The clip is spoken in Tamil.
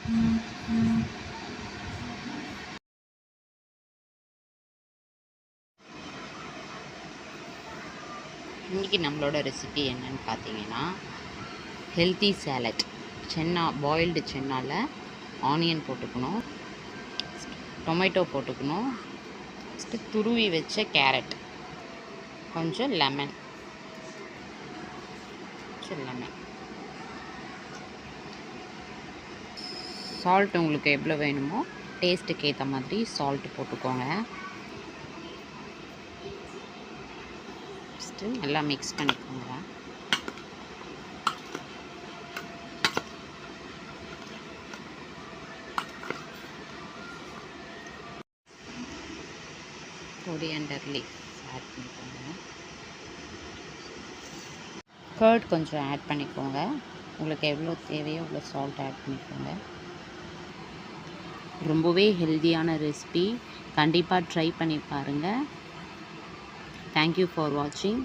இன்றைக்கி நம்மளோட ரெசிபி என்னன்னு பார்த்தீங்கன்னா ஹெல்த்தி சேலட். சென்னா, பாயில்டு சென்னாவில் ஆனியன் போட்டுக்கணும், டொமேட்டோ போட்டுக்கணும், ஃபஸ்ட்டு துருவி வச்ச கேரட், கொஞ்சம் லெமன், சால்ட் உங்களுக்கு எவ்வளோ வேணுமோ டேஸ்ட்டுக்கு ஏற்ற மாதிரி சால்ட்டு போட்டுக்கோங்க. ஃபஸ்ட்டு நல்லா மிக்ஸ் பண்ணிக்கோங்க. கொரியாண்டர் லீஃப் ஆட் பண்ணிக்கோங்க. கர்ட் கொஞ்சம் ஆட் பண்ணிக்கோங்க. உங்களுக்கு எவ்வளோ தேவையோ அவ்வளோ சால்ட் ஆட் பண்ணிக்கோங்க. ரொம்பவே ஹெல்தியான ரெசிபி, கண்டிப்பாக ட்ரை பண்ணி பாருங்கள். தேங்க்யூ ஃபார் வாட்சிங்.